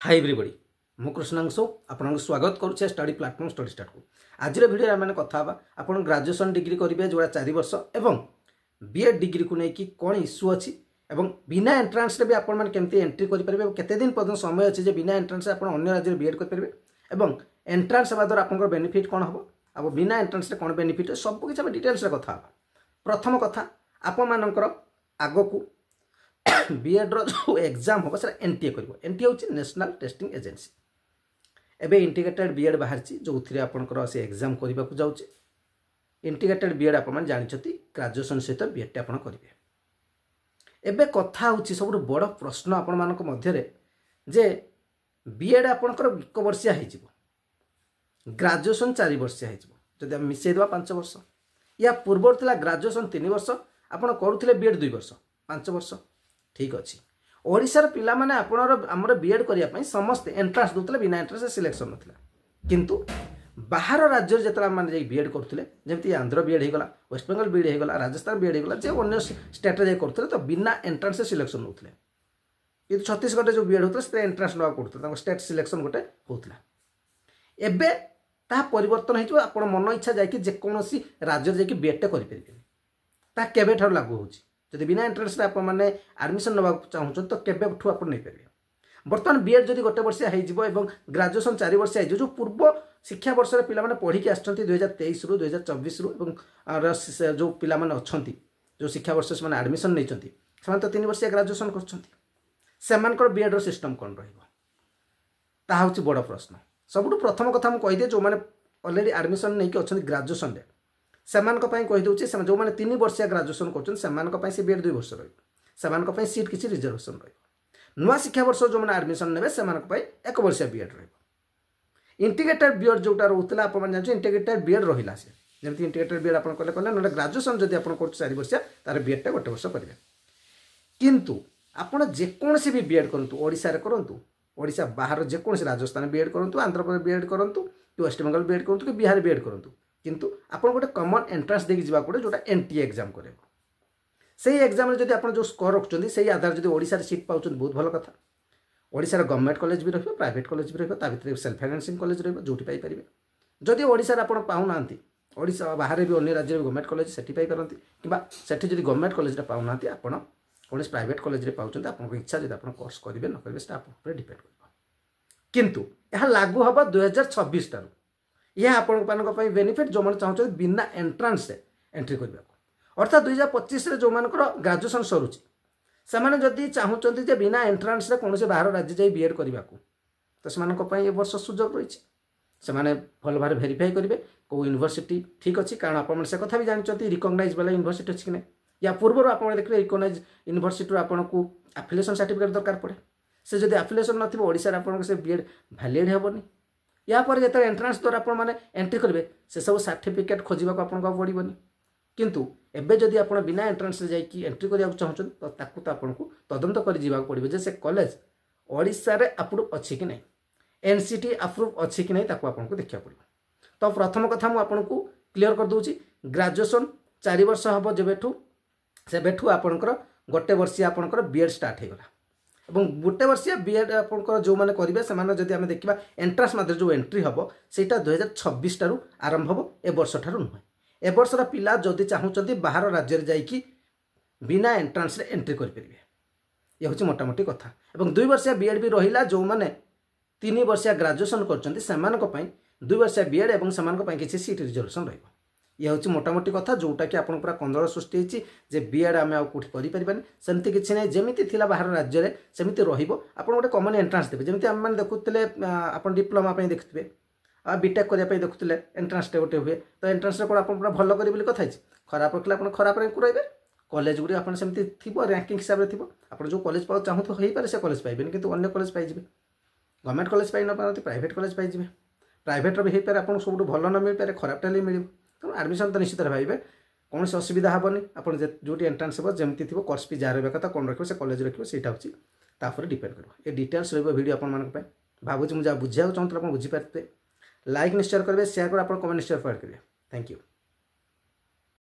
Hi everybody मु कृष्णांशु आपन स्वागत करुचे स्टडी प्लाटफॉर्म स्टडी स्टार्ट को आज वीडियो आम कथा आपन ग्रेजुएशन डिग्री करेंगे जोड़ा 4 वर्ष एवं बीएड डिग्री को लेकिन कौन इश्यू अच्छी एवं बिना एंट्रांस भी आपण केमती एंट्री करेंगे केते दिन पर्यटन समय अच्छे बिना एंट्रांस आप अन्य राज्य बीएड करेंगे एवं एंट्रांस हवा द्वारा आपंकर बेनिफिट कौन हम अब बिना एंट्रांस कौन बेनिफिट सब किसी डिटेल्स कथा प्रथम कथा आपंकर आग को बीएड जो एग्जाम हम सर एनटीए कर एनटीए हूँ नेशनल टेस्टिंग एजेंसी एबे इंटीग्रेटेड बीएड बाहर जो थे आपंकर से एग्जाम करने को जाऊे इंटीग्रेटेड बीएड आप जानते ग्रेजुएशन सहित बीएड आप करेंगे एबे कथा हूँ सब बड़ प्रश्न आपण मानक मध्य जे बीएड आपंकर 1 वर्षिया हो ग्रेजुएशन 4 वर्षिया हो जब मिसेदेवा 5 वर्ष या पूर्व था ग्रेजुएशन 3 वर्ष आपड़ करुले बीएड 2 वर्ष 5 वर्ष ठीक अच्छे ओडिशार पिला माने आमर बीएड करने समस्ते एंट्रांस दूसरे बिना एंट्रांस सिलेक्शन नाला किंतु बाहर राज्य जो मैंने बीएड करुले जमी आंध्र बीएड होगा वेस्ट बेंगल बीएड होगा राजस्थान बीएड होगा जो अन्य स्टेट में करुले तो बिना एंट्रांस सिलेक्शन होते कि छत्तीसगढ़ जो बीएड होता है एंट्रांस ना पड़ता स्टेट सिलेक्शन गोटे होता एबे ता परिवर्तन हो मन इच्छा जाकि जेकोसी राज्य जाकि बीएड करें लागू हो जब बिना एंट्रांस आप आडमिशन ना चाहूँ तो केबेठू आप नहीं पारे बर्तमान बीएड जब 1 वर्षिया हो ग्रेजुएशन 4 वर्षिया हो जो पूर्व शिक्षा वर्ष पे पढ़ी आस 2023 रु 2024 रु जो पिला अच्छा जो शिक्षा वर्ष से आडमिशन नहीं तो 3 वर्षिया ग्रेजुएशन कर बीएड सिस्टम कौन रहा बड़ प्रश्न सबुठ प्रथम कथा मुझे कहीदे जो मैंने अलरेडी आडमिशन नहीं अच्छा ग्रेजुएशन से कहीदे जो मैंने 3 वर्षिया ग्रेजुएशन कर बीएड 2 वर्ष रही सीट किसी रिजर्वेशन नुआ शिक्षा वर्ष जो मैंने आडमिशन ने 1 वर्षिया बीएड इंटीग्रेटेड बीएड जोटा रोला आप जानते इंटीग्रेटेड बीएड रहा से जमी इंटीग्रेटेड बीएड आप कले ना ग्रेजुएशन जब आप 4 वर्षिया तार बीएड 1 वर्ष करेंगे किंतु आपड़ जेकोसी भी बीएड करूँ ओडिशा करूँ ओडिशा बाहर जेकोसी राजस्थान बीएड करूँ आंध्र प्रदेश बीएड करूँ कि वेस्ट बेंगल बीएड करूँ कि बिहार बीएड करूँ किंतु आपन गोटे कमन एंट्रांस देकी जीवा पड़े जोटा एनटीए एग्जाम करे से एग्जाम जब आप जो स्कोर रखुच्च से आधार जब ओडिशा सीट पाँच बहुत भल कथा ओडिशार गवर्नमेंट कॉलेज भी रही प्राइवेट कॉलेज भी रही सेल्फ फाइनेंसिंग कॉलेज रही पाइपर जदि ओडिशार आप पाऊना ओडिशा बाहर भी अन्य राज्य गवर्नमेंट कॉलेज से पाइपारती कि जब गवर्नमेंट कॉलेज पाऊना आप कौन प्राइवेट कॉलेज पाँच आप इच्छा जब आप कोर्स करेंगे न करेंगे आप डिपेंड कर किंतु यह लागू हम 2026 टारू यह आपण बेनिफिट जो मैंने चाहते बिना एंट्रांस से एंट्री करने अर्थात 2025 जो मानकर ग्रेजुएशन सरुची से जदि चाहते बिना एंट्रांस कौन से बाहर राज्य जाए बीएड करने तो से वर्ष सुजोग रही से भल भाव भेरीफाई करेंगे कौ यूनिवर्सिटी ठीक अच्छी कारण आप से कथा भी जानते रिकग्नाइज वाला यूनिवर्सिटी अच्छी कि नहीं या पूर्व आप देखिए रिकग्नाइज यूनिवर्सिटी आपन को एफिलिएशन सर्टिफिकेट दरकार पड़े से जब एफिलिएशन न ओडिशा आप बीएड वैलिड हेनी या पर जो एंट्रांस द्वारा आप एंट्री करेंगे से सब सर्टिफिकेट खोजा आपको पड़ोनी किंतु एबे जदि आप बिना एंट्रांस जाकि एंट्री करने चाहते तो आपको तदंत कर पड़े से कॉलेज ओडिशा रे अप्रूव अच्छी कि नहीं एनसीटी अप्रूव अच्छी कि नहीं आपको देखा पड़ो तो प्रथम कथा मुझे क्लीयर कर दूसरी ग्रेजुएशन 4 वर्ष हम जब से आपंकर 1 वर्षिया आपंकर बीएड स्टार्ट होगा और 1 वर्षिया बीएड आपंकर जो मैंने करेंगे से जब आम देखा एंट्रांस माध्यम जो एंट्री हम सेटा 2026 टारू आरंभ हम ए वर्ष ठारू नुहे ए वर्षर पिला जदि चाहते बाहर राज्य जाकि बिना एंट्रांस एंट्री करेंगे ये हूँ मोटामोटी कथा और 2 वर्षिया बीएड भी रहा जो मैंने 3 वर्षिया ग्रेजुएशन कर 2 वर्षिया बीएड और से किसी सीट रिजर्वेशन रही ये हूँ मोटामोटी कथा जोटा कि आप पूरा कंदल सृष्टि होती बीएड आम आउट करें सेमती किसी ना जमी थी बाहर राज्य में सेमती रहा गोटे कमन एंट्रांस देते जमी आम देखुले आप डिप्लोमा देखुए बीटेक करने देखुले एंट्रांस गोटे हुए तो एंट्रांस कौन आप पूरा भल करेंगे कथा खराब रखिले आप खराब रैंक रही कॉलेज गुड़ी आप सेमती थी रैंकिंग हिसाब से थी आप जो कॉलेज पाओ चाहूँ हो पारे से कॉलेज पाइबे कि अन्य कॉलेज पाइबे गवर्नमेंट कॉलेज पाई न पारती प्राइवेट कॉलेज पाइबे प्राइवेट भी हो पारे आप सब भल न मिल पारे खराबटा मिल तेणु आडमिशन तो निश्चित भाई कौन से असुविधा हेनी आप जो एंट्रांस हो जमी थी कोर्स भी जहाँ रहा कथा कौन रखिए से कॉलेज रखिए सहीटा हूँ डिपेंड कर ये डिटेल्स वीडियो आप भावुँ मुझे बुझा चाहूँ आप बुझीपारे लाइक निश्चय करेंगे शेयर कर कमेंट निश्चय प्रोवाइड करेंगे थैंक यू।